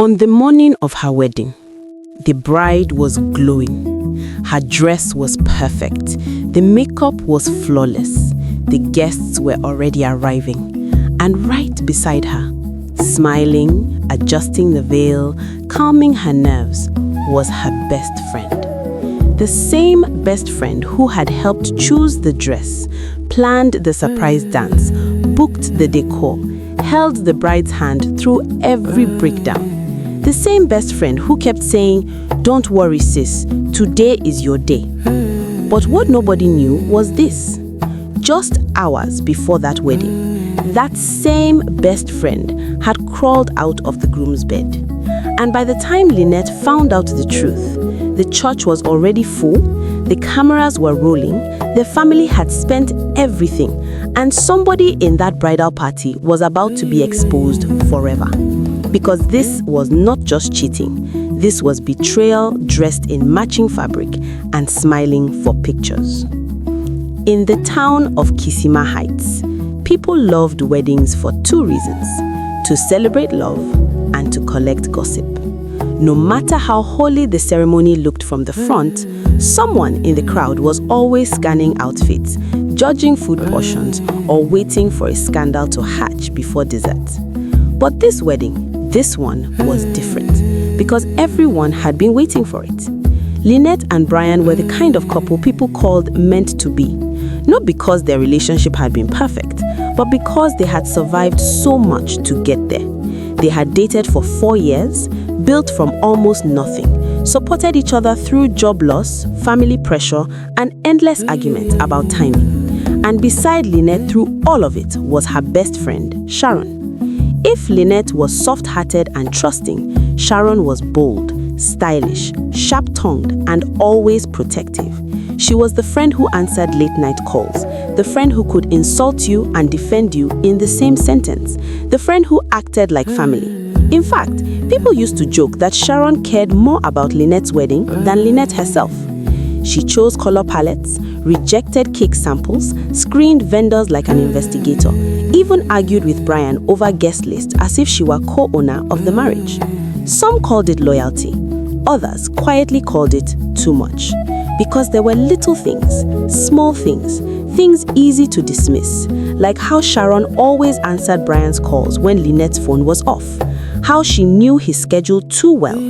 On the morning of her wedding, the bride was glowing. Her dress was perfect. The makeup was flawless. The guests were already arriving. And right beside her, smiling, adjusting the veil, calming her nerves, was her best friend. The same best friend who had helped choose the dress, planned the surprise dance, booked the decor, held the bride's hand through every breakdown. The same best friend who kept saying, "Don't worry, sis, today is your day." But what nobody knew was this. Just hours before that wedding, that same best friend had crawled out of the groom's bed. And by the time Lynette found out the truth, the church was already full, the cameras were rolling, the family had spent everything, and somebody in that bridal party was about to be exposed forever. Because this was not just cheating, this was betrayal dressed in matching fabric and smiling for pictures. In the town of Kisima Heights, people loved weddings for two reasons: to celebrate love and to collect gossip. No matter how holy the ceremony looked from the front, someone in the crowd was always scanning outfits, judging food portions, or waiting for a scandal to hatch before dessert. But this wedding, this one was different, because everyone had been waiting for it. Lynette and Brian were the kind of couple people called meant to be, not because their relationship had been perfect, but because they had survived so much to get there. They had dated for 4 years, built from almost nothing, supported each other through job loss, family pressure, and endless arguments about timing. And beside Lynette through all of it was her best friend, Sharon. If Lynette was soft-hearted and trusting, Sharon was bold, stylish, sharp-tongued, and always protective. She was the friend who answered late-night calls, the friend who could insult you and defend you in the same sentence, the friend who acted like family. In fact, people used to joke that Sharon cared more about Lynette's wedding than Lynette herself. She chose color palettes, rejected cake samples, screened vendors like an investigator, even argued with Brian over guest list as if she were co-owner of the marriage. Some called it loyalty, others quietly called it too much. Because there were little things, small things, things easy to dismiss, like how Sharon always answered Brian's calls when Lynette's phone was off, how she knew his schedule too well,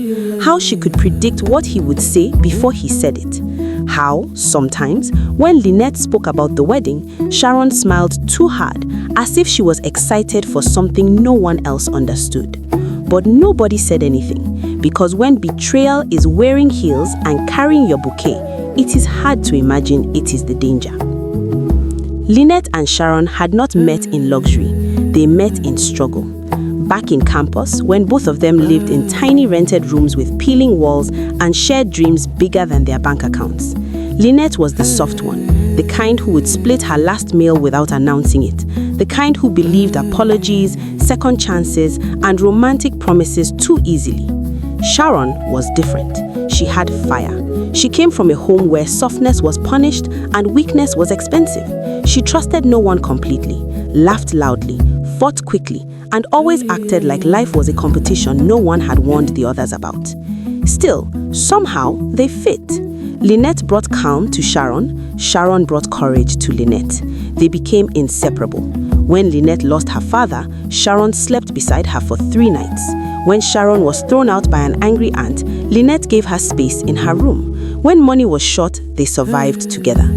how she could predict what he would say before he said it, how, sometimes, when Lynette spoke about the wedding, Sharon smiled too hard, as if she was excited for something no one else understood. But nobody said anything, because when betrayal is wearing heels and carrying your bouquet, it is hard to imagine it is the danger. Lynette and Sharon had not met in luxury, they met in struggle. Back in campus, when both of them lived in tiny rented rooms with peeling walls and shared dreams bigger than their bank accounts. Lynette was the soft one, the kind who would split her last meal without announcing it, the kind who believed apologies, second chances, and romantic promises too easily. Sharon was different. She had fire. She came from a home where softness was punished and weakness was expensive. She trusted no one completely, laughed loudly, fought quickly, and always acted like life was a competition no one had warned the others about. Still, somehow, they fit. Lynette brought calm to Sharon, Sharon brought courage to Lynette. They became inseparable. When Lynette lost her father, Sharon slept beside her for 3 nights. When Sharon was thrown out by an angry aunt, Lynette gave her space in her room. When money was short, they survived together.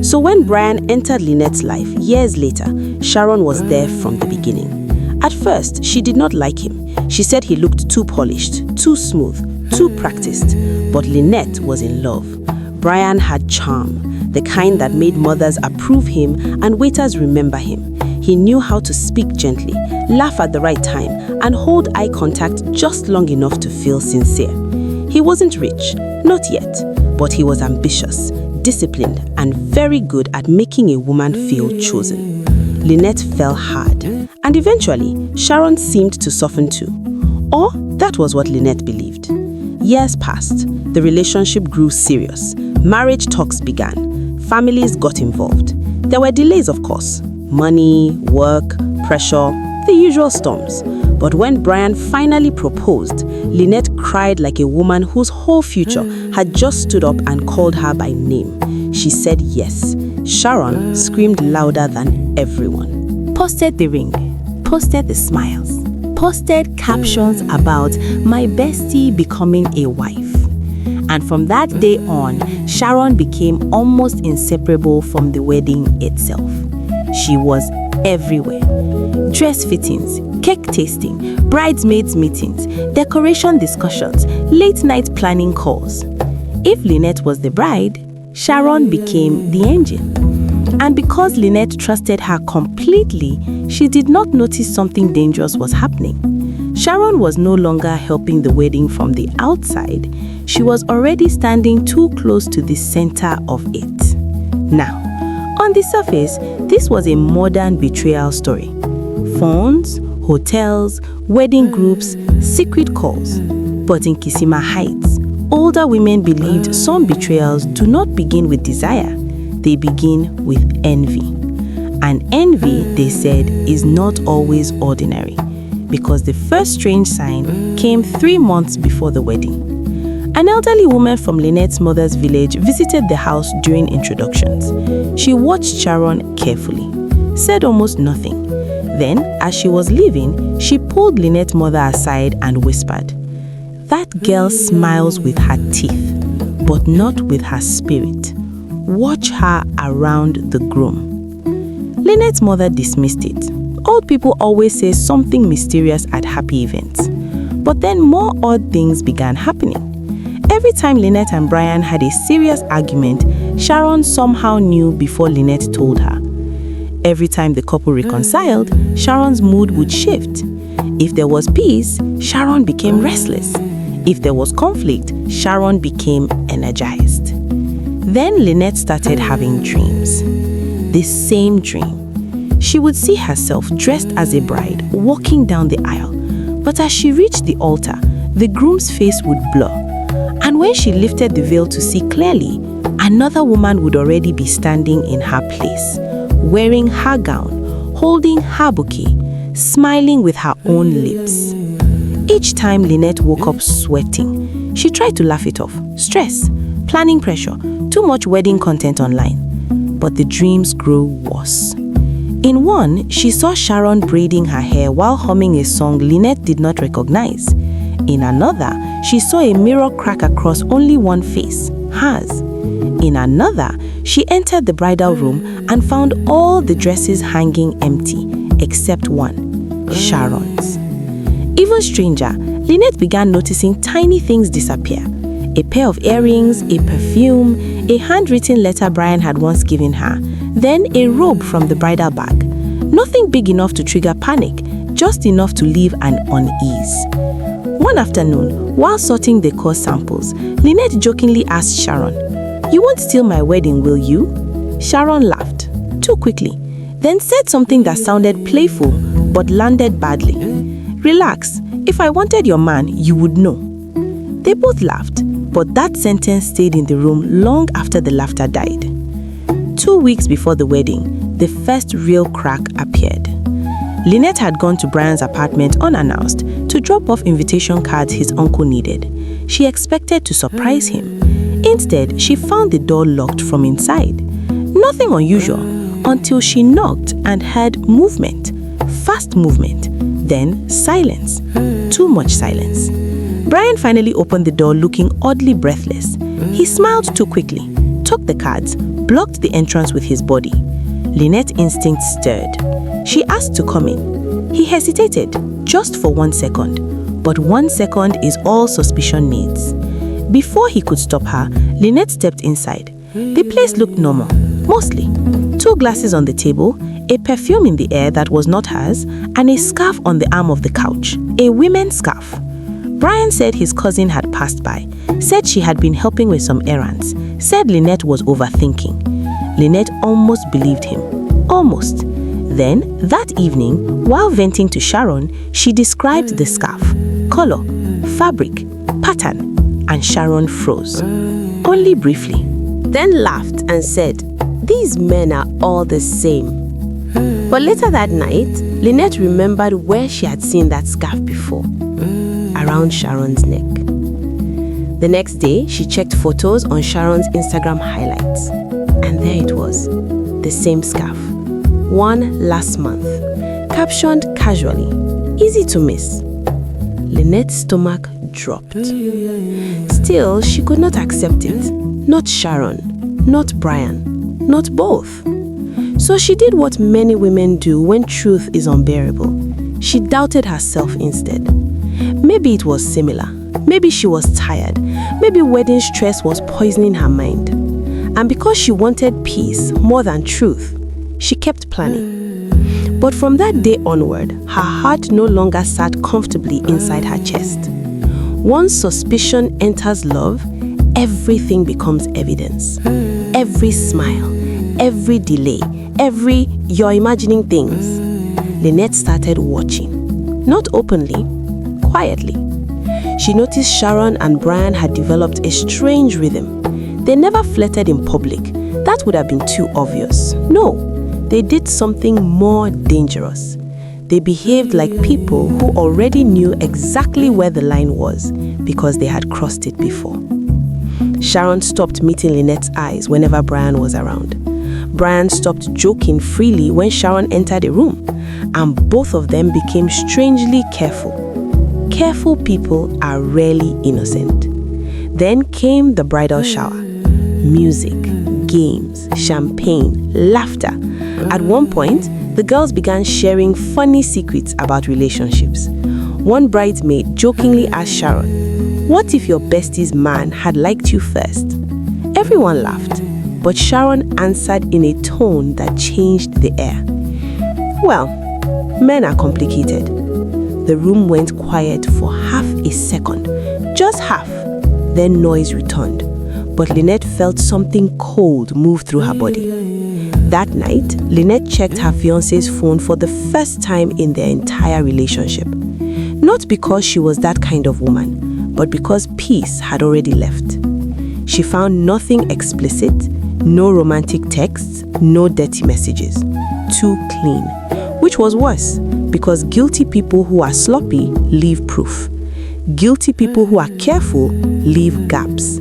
So when Brian entered Lynette's life years later, Sharon was there from the beginning. At first, she did not like him. She said he looked too polished, too smooth, too practiced. But Lynette was in love. Brian had charm, the kind that made mothers approve him and waiters remember him. He knew how to speak gently, laugh at the right time, and hold eye contact just long enough to feel sincere. He wasn't rich, not yet, but he was ambitious, disciplined, and very good at making a woman feel chosen. Lynette fell hard, and eventually, Sharon seemed to soften too. Or that was what Lynette believed. Years passed, the relationship grew serious, marriage talks began, families got involved. There were delays, of course, money, work, pressure, the usual storms. But when Brian finally proposed, Lynette cried like a woman whose whole future had just stood up and called her by name. She said yes. Sharon screamed louder than everyone. Posted the ring, posted the smiles, posted captions about my bestie becoming a wife. And from that day on, Sharon became almost inseparable from the wedding itself. She was everywhere. Dress fittings, cake tasting, bridesmaids meetings, decoration discussions, late night planning calls. If Lynette was the bride, Sharon became the engine. And because Lynette trusted her completely, she did not notice something dangerous was happening. Sharon was no longer helping the wedding from the outside. She was already standing too close to the center of it. Now, on the surface, this was a modern betrayal story. Phones, hotels, wedding groups, secret calls. But in Kisima Heights, older women believed some betrayals do not begin with desire. They begin with envy. And envy, they said, is not always ordinary, because the first strange sign came 3 months before the wedding. An elderly woman from Lynette's mother's village visited the house during introductions. She watched Sharon carefully, said almost nothing. Then, as she was leaving, she pulled Lynette's mother aside and whispered, "That girl smiles with her teeth, but not with her spirit. Watch her around the groom." Lynette's mother dismissed it. Old people always say something mysterious at happy events. But then more odd things began happening. Every time Lynette and Brian had a serious argument, Sharon somehow knew before Lynette told her. Every time the couple reconciled, Sharon's mood would shift. If there was peace, Sharon became restless. If there was conflict, Sharon became energized. Then Lynette started having dreams. The same dream. She would see herself dressed as a bride, walking down the aisle. But as she reached the altar, the groom's face would blur. And when she lifted the veil to see clearly, another woman would already be standing in her place, wearing her gown, holding her bouquet, smiling with her own lips. Each time Lynette woke up sweating, she tried to laugh it off. Stress, planning pressure, too much wedding content online. But the dreams grew worse. In one, she saw Sharon braiding her hair while humming a song Lynette did not recognize. In another, she saw a mirror crack across only one face, hers. In another, she entered the bridal room and found all the dresses hanging empty, except one, Sharon's. Even stranger, Lynette began noticing tiny things disappear. A pair of earrings, a perfume, a handwritten letter Brian had once given her, then a robe from the bridal bag. Nothing big enough to trigger panic, just enough to leave an unease. One afternoon, while sorting decor samples, Lynette jokingly asked Sharon, "You won't steal my wedding, will you?" Sharon laughed, too quickly, then said something that sounded playful but landed badly. "Relax, if I wanted your man, you would know." They both laughed, but that sentence stayed in the room long after the laughter died. 2 weeks before the wedding, the first real crack appeared. Lynette had gone to Brian's apartment unannounced to drop off invitation cards his uncle needed. She expected to surprise him. Instead, she found the door locked from inside. Nothing unusual until she knocked and heard movement, fast movement, then silence, too much silence. Brian finally opened the door looking oddly breathless. He smiled too quickly, took the cards, blocked the entrance with his body. Lynette's instinct stirred. She asked to come in. He hesitated, just for 1 second. But 1 second is all suspicion needs. Before he could stop her, Lynette stepped inside. The place looked normal, mostly. 2 glasses on the table, a perfume in the air that was not hers, and a scarf on the arm of the couch, a women's scarf. Brian said his cousin had passed by, said she had been helping with some errands, said Lynette was overthinking. Lynette almost believed him. Almost. Then, that evening, while venting to Sharon, she described the scarf, color, fabric, pattern, and Sharon froze. Only briefly. Then laughed and said, "These men are all the same." But later that night, Lynette remembered where she had seen that scarf before, around Sharon's neck. The next day, she checked photos on Sharon's Instagram highlights. And there it was, the same scarf. One last month, captioned casually, easy to miss. Lynette's stomach dropped. Still, she could not accept it. Not Sharon, not Brian, not both. So she did what many women do when truth is unbearable. She doubted herself instead. Maybe it was similar. Maybe she was tired. Maybe wedding stress was poisoning her mind. And because she wanted peace more than truth, she kept planning. But from that day onward, her heart no longer sat comfortably inside her chest. Once suspicion enters love, everything becomes evidence. Every smile, every delay, every "you're imagining things." Lynette started watching. Not openly, quietly. She noticed Sharon and Brian had developed a strange rhythm. They never flirted in public. That would have been too obvious. No, they did something more dangerous. They behaved like people who already knew exactly where the line was because they had crossed it before. Sharon stopped meeting Lynette's eyes whenever Brian was around. Brian stopped joking freely when Sharon entered a room, and both of them became strangely careful. Careful people are rarely innocent. Then came the bridal shower. Music, games, champagne, laughter. At one point, the girls began sharing funny secrets about relationships. One bridesmaid jokingly asked Sharon, "What if your bestie's man had liked you first?" Everyone laughed, but Sharon answered in a tone that changed the air. "Well, men are complicated." The room went quiet for half a second, just half. Then noise returned, but Lynette felt something cold move through her body. That night, Lynette checked her fiancé's phone for the first time in their entire relationship. Not because she was that kind of woman, but because peace had already left. She found nothing explicit, no romantic texts, no dirty messages. Too clean. Which was worse, because guilty people who are sloppy leave proof. Guilty people who are careful leave gaps.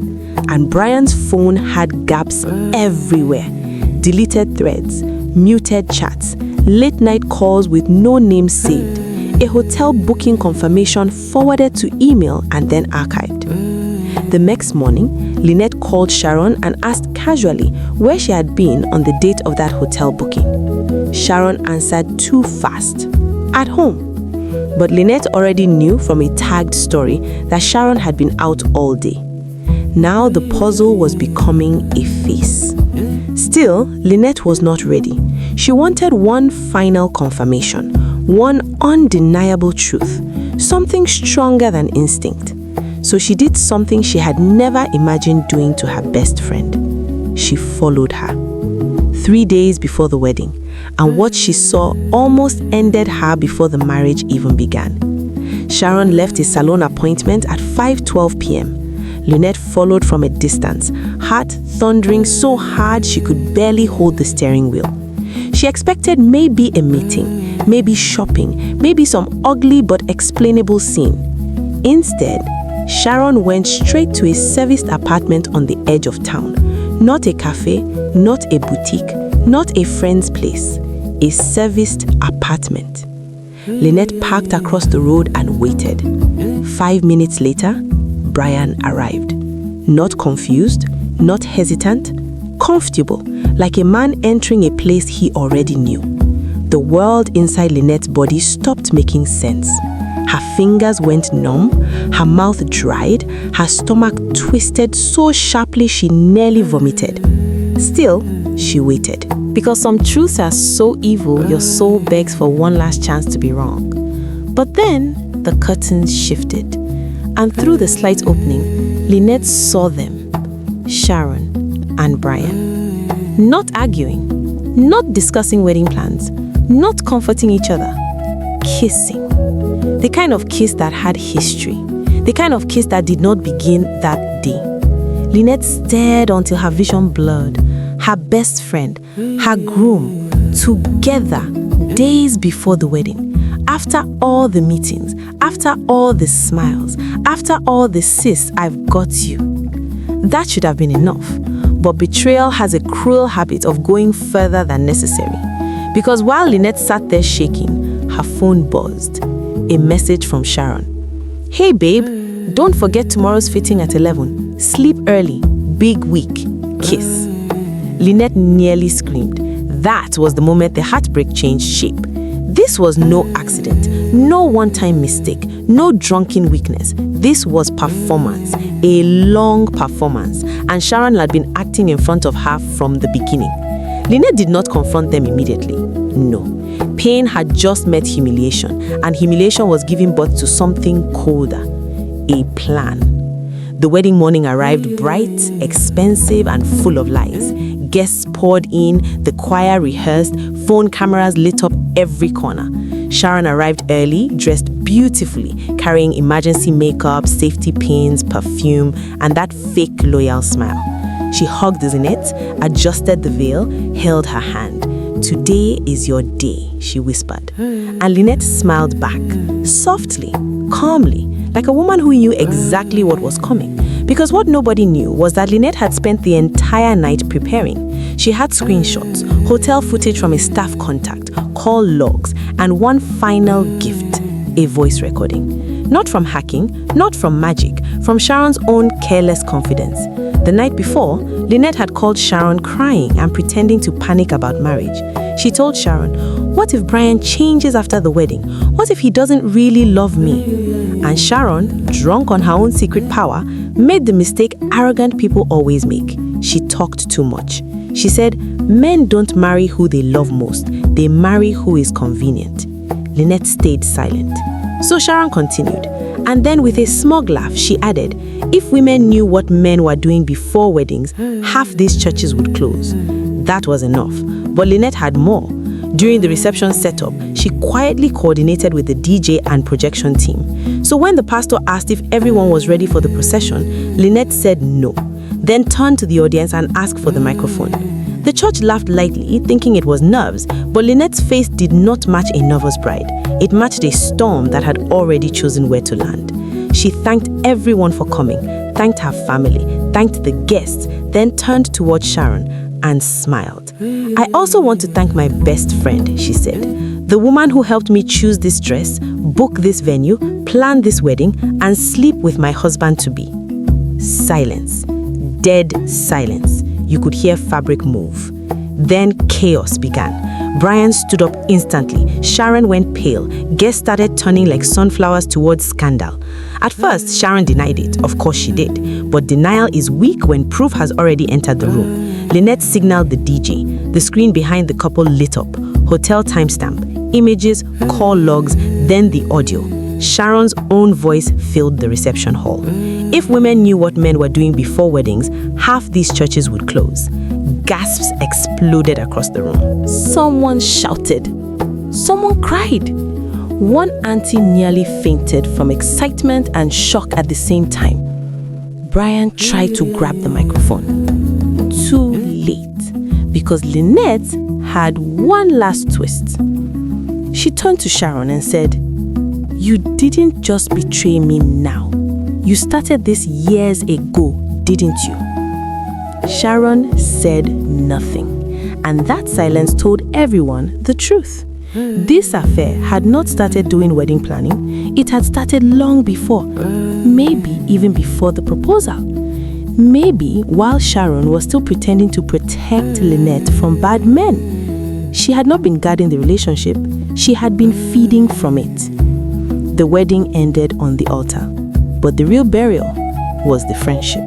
And Brian's phone had gaps everywhere. Deleted threads, muted chats, late night calls with no name saved, a hotel booking confirmation forwarded to email and then archived. The next morning, Lynette called Sharon and asked casually where she had been on the date of that hotel booking. Sharon answered too fast, "At home." But Lynette already knew from a tagged story that Sharon had been out all day. Now the puzzle was becoming a face. Still, Lynette was not ready. She wanted one final confirmation, one undeniable truth, something stronger than instinct. So she did something she had never imagined doing to her best friend. She followed her. 3 days before the wedding, and what she saw almost ended her before the marriage even began. Sharon left a salon appointment at 5:12 p.m. Lynette followed from a distance, heart thundering so hard she could barely hold the steering wheel. She expected maybe a meeting, maybe shopping, maybe some ugly but explainable scene. Instead, Sharon went straight to a serviced apartment on the edge of town. Not a cafe, not a boutique, not a friend's place. A serviced apartment. Lynette parked across the road and waited. 5 minutes later, Brian arrived. Not confused, not hesitant, comfortable, like a man entering a place he already knew. The world inside Lynette's body stopped making sense. Her fingers went numb, her mouth dried, her stomach twisted so sharply she nearly vomited. Still, she waited. Because some truths are so evil, your soul begs for one last chance to be wrong. But then, the curtains shifted. And through the slight opening, Lynette saw them, Sharon and Brian. Not arguing, not discussing wedding plans, not comforting each other, kissing. The kind of kiss that had history, the kind of kiss that did not begin that day. Lynette stared until her vision blurred. Her best friend, her groom, together, days before the wedding, after all the meetings, after all the smiles, after all the "sis, I've got you." That should have been enough. But betrayal has a cruel habit of going further than necessary. Because while Lynette sat there shaking, her phone buzzed. A message from Sharon. "Hey babe, don't forget tomorrow's fitting at 11. Sleep early. Big week. Kiss." Lynette nearly screamed. That was the moment the heartbreak changed shape. This was no accident, no one-time mistake, no drunken weakness. This was performance, a long performance, and Sharon had been acting in front of her from the beginning. Lynette did not confront them immediately. No. Pain had just met humiliation, and humiliation was giving birth to something colder. A plan. The wedding morning arrived bright, expensive, and full of lights. Guests poured in, the choir rehearsed, phone cameras lit up every corner. Sharon arrived early, dressed beautifully, carrying emergency makeup, safety pins, perfume, and that fake loyal smile. She hugged Lynette, adjusted the veil, held her hand. "Today is your day," she whispered. And Lynette smiled back, softly, calmly, like a woman who knew exactly what was coming. Because what nobody knew was that Lynette had spent the entire night preparing. She had screenshots, hotel footage from a staff contact, call logs, and one final gift, a voice recording. Not from hacking, not from magic, from Sharon's own careless confidence. The night before, Lynette had called Sharon crying and pretending to panic about marriage. She told Sharon, "What if Brian changes after the wedding? What if he doesn't really love me?" And Sharon, drunk on her own secret power, made the mistake arrogant people always make. She talked too much. She said, "Men don't marry who they love most. They marry who is convenient." Lynette stayed silent. So Sharon continued. And then with a smug laugh, she added, "If women knew what men were doing before weddings, half these churches would close." That was enough. But Lynette had more. During the reception setup, she quietly coordinated with the DJ and projection team. So when the pastor asked if everyone was ready for the procession, Lynette said no, then turned to the audience and asked for the microphone. The church laughed lightly, thinking it was nerves, but Lynette's face did not match a nervous bride. It matched a storm that had already chosen where to land. She thanked everyone for coming, thanked her family, thanked the guests, then turned towards Sharon and smiled. "I also want to thank my best friend," she said. "The woman who helped me choose this dress, book this venue, plan this wedding, and sleep with my husband-to-be." Silence. Dead silence. You could hear fabric move. Then chaos began. Brian stood up instantly. Sharon went pale. Guests started turning like sunflowers towards scandal. At first, Sharon denied it. Of course she did. But denial is weak when proof has already entered the room. Lynette signaled the DJ. The screen behind the couple lit up. Hotel timestamp, images, call logs, then the audio. Sharon's own voice filled the reception hall. If women knew what men were doing before weddings, half these churches would close. Gasps exploded across the room. Someone shouted. Someone cried. One auntie nearly fainted from excitement and shock at the same time. Brian tried to grab the microphone. Too late, because Lynette had one last twist. She turned to Sharon and said, "You didn't just betray me now. You started this years ago, didn't you?" Sharon said nothing, and that silence told everyone the truth. This affair had not started doing wedding planning. It had started long before, maybe even before the proposal. Maybe while Sharon was still pretending to protect Lynette from bad men. She had not been guarding the relationship, she had been feeding from it. The wedding ended on the altar, but the real burial was the friendship.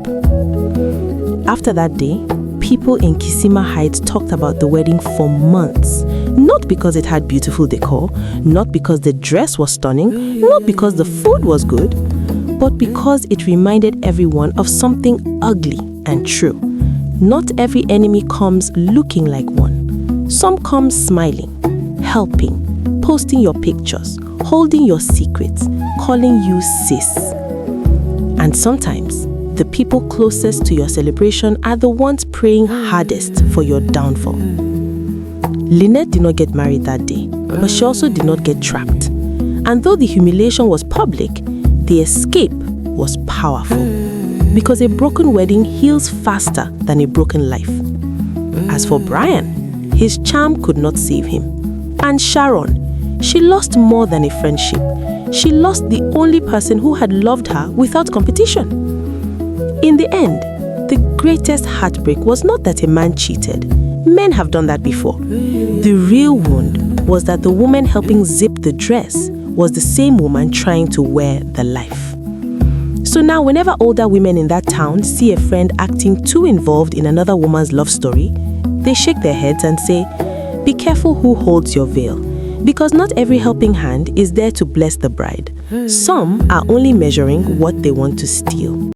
After that day, people in Kisima Heights talked about the wedding for months. Not because it had beautiful decor, not because the dress was stunning, not because the food was good, but because it reminded everyone of something ugly and true. Not every enemy comes looking like one. Some come smiling, helping, posting your pictures, holding your secrets, calling you sis. And sometimes, the people closest to your celebration are the ones praying hardest for your downfall. Lynette did not get married that day, but she also did not get trapped. And though the humiliation was public, the escape was powerful. Because a broken wedding heals faster than a broken life. As for Brian, his charm could not save him. And Sharon, she lost more than a friendship. She lost the only person who had loved her without competition. In the end, the greatest heartbreak was not that a man cheated. Men have done that before. The real wound was that the woman helping zip the dress was the same woman trying to wear the life. So now whenever older women in that town see a friend acting too involved in another woman's love story, they shake their heads and say, "Be careful who holds your veil, because not every helping hand is there to bless the bride. Some are only measuring what they want to steal."